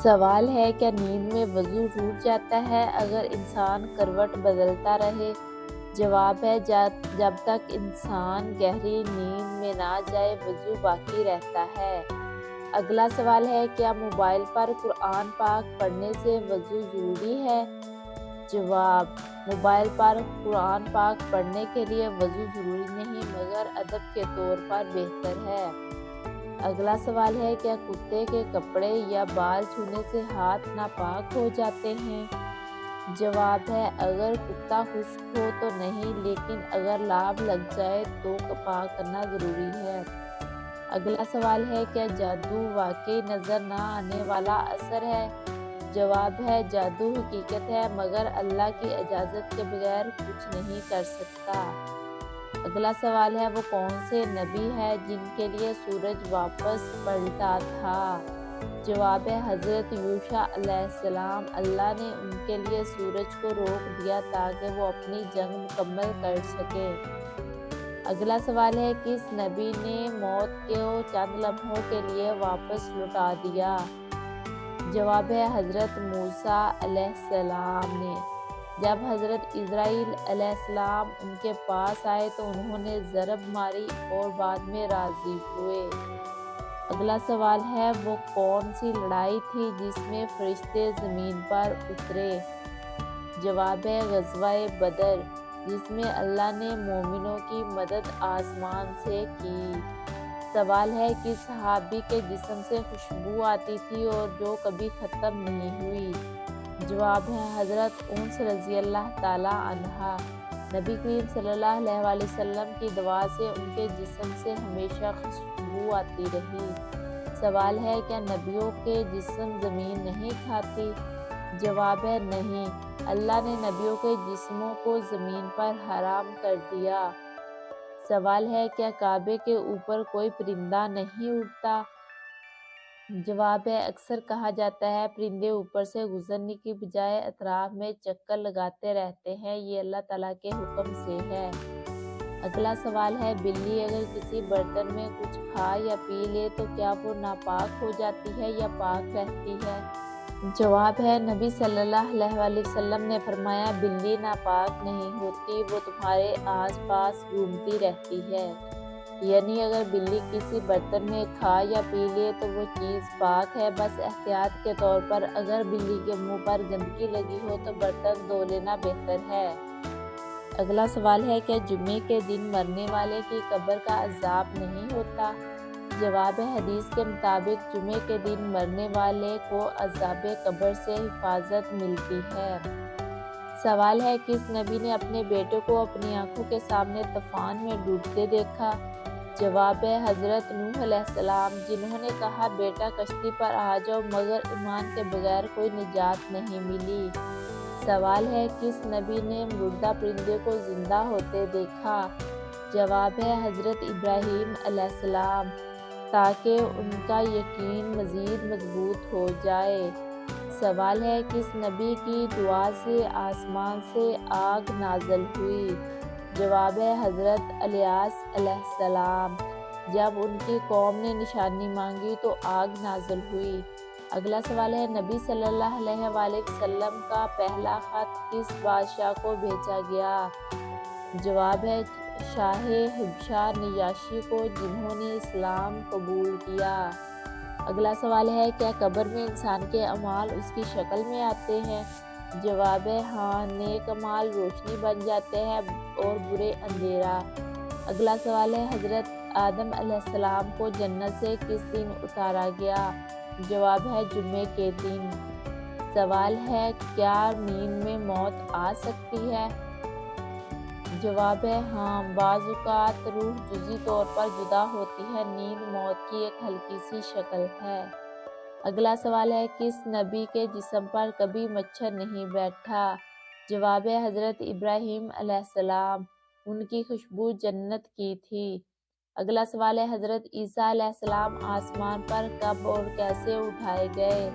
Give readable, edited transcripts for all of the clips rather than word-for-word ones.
سوال ہے کیا نیند میں وضو ٹوٹ جاتا ہے اگر انسان کروٹ بدلتا رہے؟ جواب ہے جب تک انسان گہری نیند میں نہ جائے وضو باقی رہتا ہے۔ اگلا سوال ہے کیا موبائل پر قرآن پاک پڑھنے سے وضو ضروری ہے؟ جواب موبائل پر قرآن پاک پڑھنے کے لیے وضو ضروری نہیں مگر ادب کے طور پر بہتر ہے۔ اگلا سوال ہے کیا کتے کے کپڑے یا بال چھونے سے ہاتھ ناپاک ہو جاتے ہیں؟ جواب ہے اگر کتا خشک ہو تو نہیں لیکن اگر لعاب لگ جائے تو پاک کرنا ضروری ہے۔ اگلا سوال ہے کیا جادو واقعی نظر نہ آنے والا اثر ہے؟ جواب ہے جادو حقیقت ہے مگر اللہ کی اجازت کے بغیر کچھ نہیں کر سکتا۔ اگلا سوال ہے وہ کون سے نبی ہے جن کے لیے سورج واپس پلٹا تھا؟ جواب ہے حضرت یوشع علیہ السلام۔ اللہ نے ان کے لیے سورج کو روک دیا تاکہ وہ اپنی جنگ مکمل کر سکے۔ اگلا سوال ہے کس نبی نے موت کو چند لمحوں کے لیے واپس لوٹا دیا؟ جواب ہے حضرت موسیٰ علیہ السلام نے۔ جب حضرت اسرائیل علیہ السلام ان کے پاس آئے تو انہوں نے ضرب ماری اور بعد میں راضی ہوئے۔ اگلا سوال ہے وہ کون سی لڑائی تھی جس میں فرشتے زمین پر اترے؟ جواب ہے غزوہ بدر جس میں اللہ نے مومنوں کی مدد آسمان سے کی۔ سوال ہے کس صحابی کے جسم سے خوشبو آتی تھی اور جو کبھی ختم نہیں ہوئی؟ جواب ہے حضرت انس رضی اللہ تعالیٰ عنہا۔ نبی کریم صلی اللہ علیہ وسلم کی دعا سے ان کے جسم سے ہمیشہ خوشبو آتی رہی۔ سوال ہے کیا نبیوں کے جسم زمین نہیں کھاتی؟ جواب ہے نہیں، اللہ نے نبیوں کے جسموں کو زمین پر حرام کر دیا۔ سوال ہے کیا کعبے کے اوپر کوئی پرندہ نہیں اڑتا؟ جواب ہے اکثر کہا جاتا ہے پرندے اوپر سے گزرنے کی بجائے اطراف میں چکر لگاتے رہتے ہیں، یہ اللہ تعالیٰ کے حکم سے ہے۔ اگلا سوال ہے بلی اگر کسی برتن میں کچھ کھا یا پی لے تو کیا وہ ناپاک ہو جاتی ہے یا پاک رہتی ہے؟ جواب ہے نبی صلی اللہ علیہ وسلم نے فرمایا بلی ناپاک نہیں ہوتی، وہ تمہارے آس پاس گھومتی رہتی ہے۔ یعنی اگر بلی کسی برتن میں کھا یا پی لے تو وہ چیز پاک ہے، بس احتیاط کے طور پر اگر بلی کے منہ پر گندگی لگی ہو تو برتن دھو لینا بہتر ہے۔ اگلا سوال ہے کیا جمعے کے دن مرنے والے کی قبر کا عذاب نہیں ہوتا؟ جواب ہے حدیث کے مطابق جمعے کے دن مرنے والے کو عذاب قبر سے حفاظت ملتی ہے۔ سوال ہے کس نبی نے اپنے بیٹے کو اپنی آنکھوں کے سامنے طوفان میں ڈوبتے دیکھا؟ جواب ہے حضرت نوح علیہ السلام، جنہوں نے کہا بیٹا کشتی پر آ جاؤ مگر ایمان کے بغیر کوئی نجات نہیں ملی۔ سوال ہے کس نبی نے مردہ پرندے کو زندہ ہوتے دیکھا؟ جواب ہے حضرت ابراہیم علیہ السلام، تاکہ ان کا یقین مزید مضبوط ہو جائے۔ سوال ہے کس نبی کی دعا سے آسمان سے آگ نازل ہوئی؟ جواب ہے حضرت الیاس علیہ السلام، جب ان کی قوم نے نشانی مانگی تو آگ نازل ہوئی۔ اگلا سوال ہے نبی صلی اللہ علیہ وسلم کا پہلا خط کس بادشاہ کو بھیجا گیا؟ جواب ہے شاہ حبشہ نجاشی کو، جنہوں نے اسلام قبول کیا۔ اگلا سوال ہے کیا قبر میں انسان کے اعمال اس کی شکل میں آتے ہیں؟ جواب ہے ہاں، نیک اعمال روشنی بن جاتے ہیں اور برے اندھیرا۔ اگلا سوال ہے حضرت آدم علیہ السلام کو جنت سے کس دن اتارا گیا؟ جواب ہے جمعے کے دن۔ سوال ہے کیا نیند میں موت آ سکتی ہے؟ جواب ہے ہاں، بعض اوقات روح جزئی طور پر جدا ہوتی ہے، نیند موت کی ایک ہلکی سی شکل ہے۔ اگلا سوال ہے کس نبی کے جسم پر کبھی مچھر نہیں بیٹھا؟ جواب ہے حضرت ابراہیم علیہ السلام، ان کی خوشبو جنت کی تھی۔ اگلا سوال ہے حضرت عیسیٰ علیہ السلام آسمان پر کب اور کیسے اٹھائے گئے؟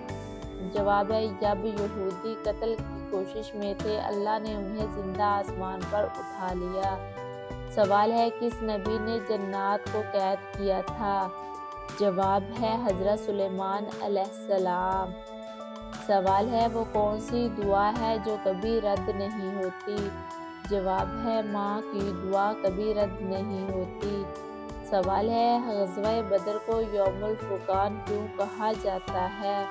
جواب ہے جب یہودی قتل کی کوشش میں تھے، اللہ نے انہیں زندہ آسمان پر اٹھا لیا۔ سوال ہے کس نبی نے جنات کو قید کیا تھا؟ جواب ہے حضرت سلیمان علیہ السلام۔ سوال ہے وہ کون سی دعا ہے جو کبھی رد نہیں ہوتی؟ جواب ہے ماں کی دعا کبھی رد نہیں ہوتی۔ سوال ہے غزوہ بدر کو یوم الفرقان کیوں کہا جاتا ہے؟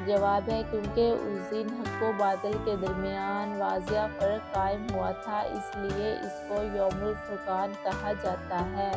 جواب ہے کیونکہ اس دن حق و باطل کے درمیان واضح فرق قائم ہوا تھا، اس لیے اس کو یوم الفرقان کہا جاتا ہے۔